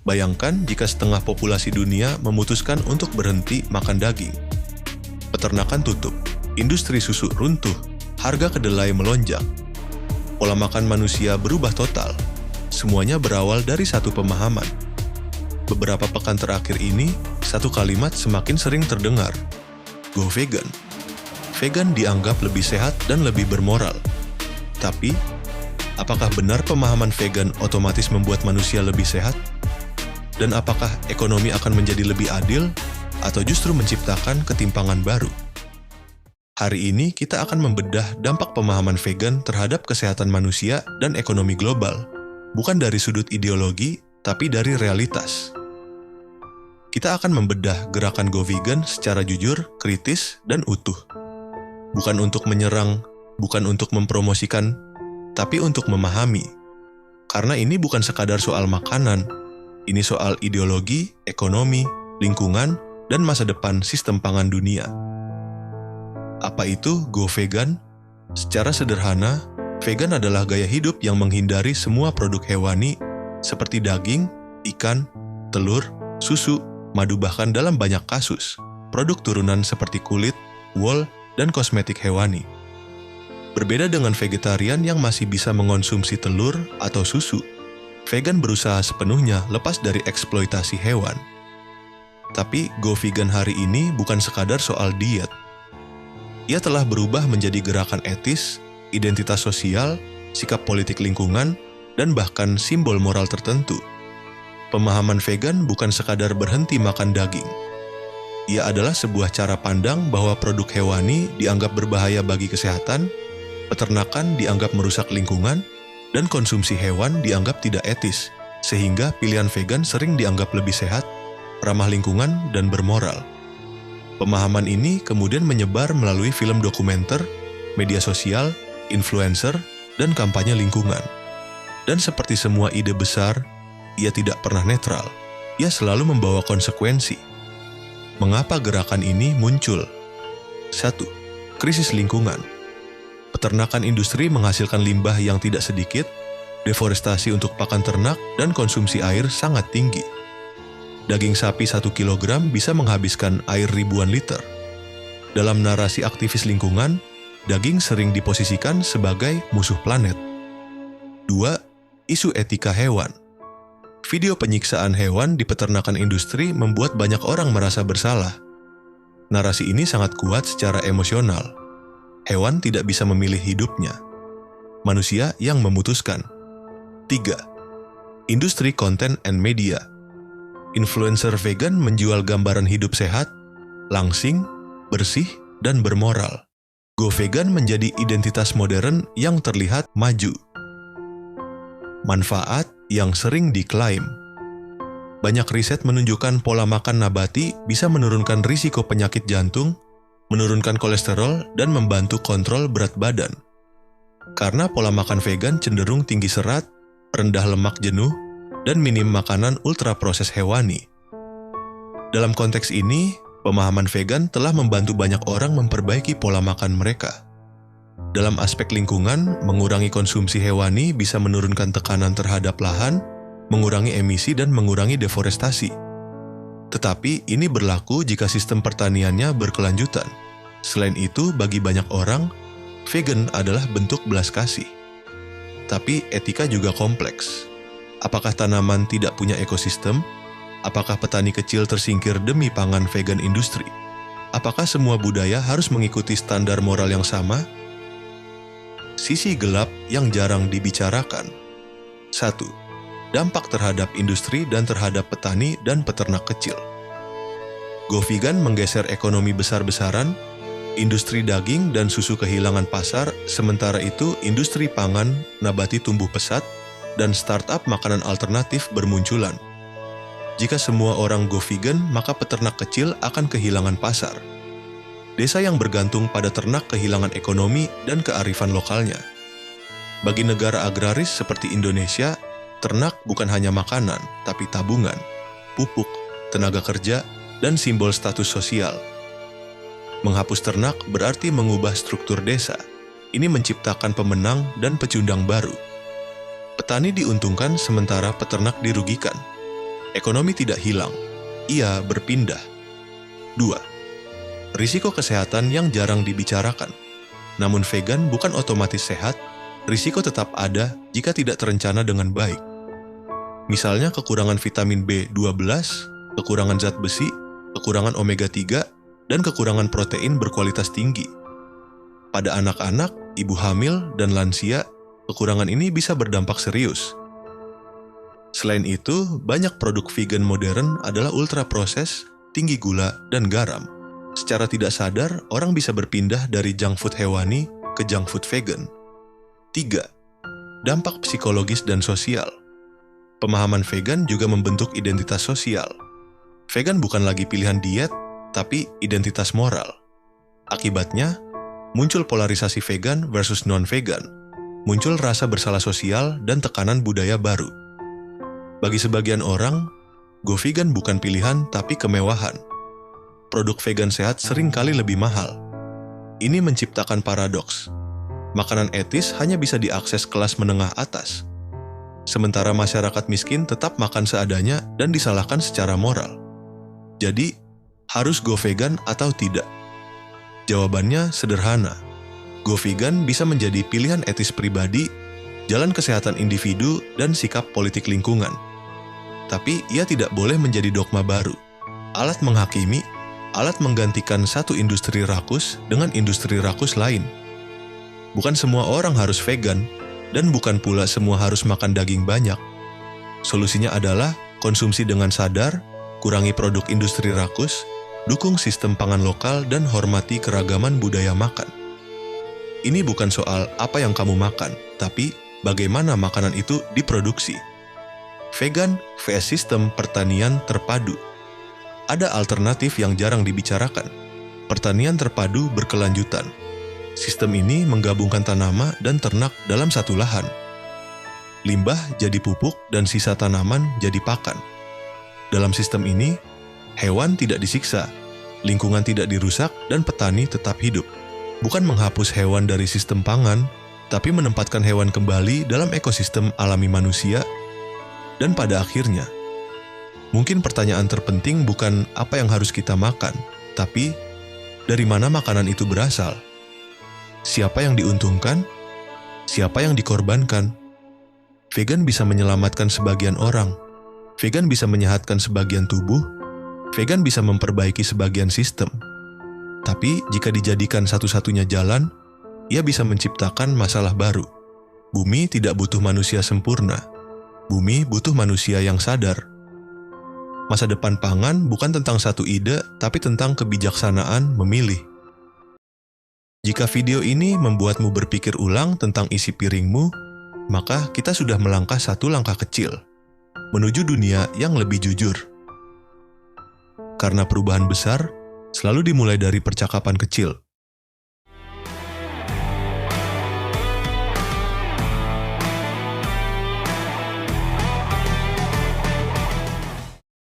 Bayangkan jika setengah populasi dunia memutuskan untuk berhenti makan daging. Peternakan tutup, industri susu runtuh, harga kedelai melonjak. Pola makan manusia berubah total. Semuanya berawal dari satu pemahaman. Beberapa pekan terakhir ini, satu kalimat semakin sering terdengar. Go vegan. Vegan dianggap lebih sehat dan lebih bermoral. Tapi, apakah benar pemahaman vegan otomatis membuat manusia lebih sehat? Dan apakah ekonomi akan menjadi lebih adil atau justru menciptakan ketimpangan baru? Hari ini kita akan membedah dampak pemahaman vegan terhadap kesehatan manusia dan ekonomi global, bukan dari sudut ideologi, tapi dari realitas. Kita akan membedah gerakan Go Vegan secara jujur, kritis, dan utuh. Bukan untuk menyerang, bukan untuk mempromosikan, tapi untuk memahami. Karena ini bukan sekadar soal makanan, ini soal ideologi, ekonomi, lingkungan, dan masa depan sistem pangan dunia. Apa itu Go Vegan? Secara sederhana, vegan adalah gaya hidup yang menghindari semua produk hewani seperti daging, ikan, telur, susu, madu bahkan dalam banyak kasus, produk turunan seperti kulit, wool, dan kosmetik hewani. Berbeda dengan vegetarian yang masih bisa mengonsumsi telur atau susu, vegan berusaha sepenuhnya lepas dari eksploitasi hewan. Tapi Go Vegan hari ini bukan sekadar soal diet. Ia telah berubah menjadi gerakan etis, identitas sosial, sikap politik lingkungan, dan bahkan simbol moral tertentu. Pemahaman vegan bukan sekadar berhenti makan daging. Ia adalah sebuah cara pandang bahwa produk hewani dianggap berbahaya bagi kesehatan, peternakan dianggap merusak lingkungan, dan konsumsi hewan dianggap tidak etis, sehingga pilihan vegan sering dianggap lebih sehat, ramah lingkungan, dan bermoral. Pemahaman ini kemudian menyebar melalui film dokumenter, media sosial, influencer, dan kampanye lingkungan. Dan seperti semua ide besar, ia tidak pernah netral. Ia selalu membawa konsekuensi. Mengapa gerakan ini muncul? 1. Krisis lingkungan. Peternakan industri menghasilkan limbah yang tidak sedikit, deforestasi untuk pakan ternak, dan konsumsi air sangat tinggi. Daging sapi 1 kilogram bisa menghabiskan air ribuan liter. Dalam narasi aktivis lingkungan, daging sering diposisikan sebagai musuh planet. 2. Isu etika hewan. Video penyiksaan hewan di peternakan industri membuat banyak orang merasa bersalah. Narasi ini sangat kuat secara emosional. Hewan tidak bisa memilih hidupnya. Manusia yang memutuskan. 3. Industri konten and media. Influencer vegan menjual gambaran hidup sehat, langsing, bersih, dan bermoral. Go Vegan menjadi identitas modern yang terlihat maju. Manfaat yang sering diklaim. Banyak riset menunjukkan pola makan nabati bisa menurunkan risiko penyakit jantung, menurunkan kolesterol, dan membantu kontrol berat badan. Karena pola makan vegan cenderung tinggi serat, rendah lemak jenuh, dan minim makanan ultraproses hewani. Dalam konteks ini, pemahaman vegan telah membantu banyak orang memperbaiki pola makan mereka. Dalam aspek lingkungan, mengurangi konsumsi hewani bisa menurunkan tekanan terhadap lahan, mengurangi emisi, dan mengurangi deforestasi. Tetapi ini berlaku jika sistem pertaniannya berkelanjutan. Selain itu, bagi banyak orang, vegan adalah bentuk belas kasih. Tapi etika juga kompleks. Apakah tanaman tidak punya ekosistem? Apakah petani kecil tersingkir demi pangan vegan industri? Apakah semua budaya harus mengikuti standar moral yang sama? Sisi gelap yang jarang dibicarakan. 1. Dampak terhadap industri dan terhadap petani dan peternak kecil. Go Vegan menggeser ekonomi besar-besaran, industri daging dan susu kehilangan pasar, sementara itu industri pangan nabati tumbuh pesat, dan startup makanan alternatif bermunculan. Jika semua orang go vegan, maka peternak kecil akan kehilangan pasar. Desa yang bergantung pada ternak kehilangan ekonomi dan kearifan lokalnya. Bagi negara agraris seperti Indonesia, ternak bukan hanya makanan, tapi tabungan, pupuk, tenaga kerja, dan simbol status sosial. Menghapus ternak berarti mengubah struktur desa. Ini menciptakan pemenang dan pecundang baru. Petani diuntungkan sementara peternak dirugikan. Ekonomi tidak hilang, ia berpindah. 2. Risiko kesehatan yang jarang dibicarakan. Namun vegan bukan otomatis sehat, risiko tetap ada jika tidak terencana dengan baik. Misalnya kekurangan vitamin B12, kekurangan zat besi, kekurangan omega 3, dan kekurangan protein berkualitas tinggi. Pada anak-anak, ibu hamil, dan lansia, kekurangan ini bisa berdampak serius. Selain itu, banyak produk vegan modern adalah ultra proses, tinggi gula, dan garam. Secara tidak sadar, orang bisa berpindah dari junk food hewani ke junk food vegan. 3. Dampak psikologis dan sosial. Pemahaman vegan juga membentuk identitas sosial. Vegan bukan lagi pilihan diet, tapi identitas moral. Akibatnya, muncul polarisasi vegan versus non-vegan. Muncul rasa bersalah sosial dan tekanan budaya baru. Bagi sebagian orang, go vegan bukan pilihan tapi kemewahan. Produk vegan sehat seringkali lebih mahal. Ini menciptakan paradoks. Makanan etis hanya bisa diakses kelas menengah atas. Sementara masyarakat miskin tetap makan seadanya dan disalahkan secara moral. Jadi, harus go vegan atau tidak? Jawabannya sederhana. Go vegan bisa menjadi pilihan etis pribadi, jalan kesehatan individu, dan sikap politik lingkungan. Tapi ia tidak boleh menjadi dogma baru. Alat menghakimi, alat menggantikan satu industri rakus dengan industri rakus lain. Bukan semua orang harus vegan, dan bukan pula semua harus makan daging banyak. Solusinya adalah konsumsi dengan sadar, kurangi produk industri rakus, dukung sistem pangan lokal, dan hormati keragaman budaya makan. Ini bukan soal apa yang kamu makan, tapi bagaimana makanan itu diproduksi. Vegan vs sistem pertanian terpadu. Ada alternatif yang jarang dibicarakan. Pertanian terpadu berkelanjutan. Sistem ini menggabungkan tanaman dan ternak dalam satu lahan. Limbah jadi pupuk dan sisa tanaman jadi pakan. Dalam sistem ini, hewan tidak disiksa, lingkungan tidak dirusak, dan petani tetap hidup. Bukan menghapus hewan dari sistem pangan, tapi menempatkan hewan kembali dalam ekosistem alami manusia. Dan pada akhirnya, mungkin pertanyaan terpenting bukan apa yang harus kita makan, tapi dari mana makanan itu berasal? Siapa yang diuntungkan? Siapa yang dikorbankan? Vegan bisa menyelamatkan sebagian orang. Vegan bisa menyehatkan sebagian tubuh. Vegan bisa memperbaiki sebagian sistem. Tapi jika dijadikan satu-satunya jalan, ia bisa menciptakan masalah baru. Bumi tidak butuh manusia sempurna. Bumi butuh manusia yang sadar. Masa depan pangan bukan tentang satu ide, tapi tentang kebijaksanaan memilih. Jika video ini membuatmu berpikir ulang tentang isi piringmu, maka kita sudah melangkah satu langkah kecil menuju dunia yang lebih jujur. Karena perubahan besar selalu dimulai dari percakapan kecil.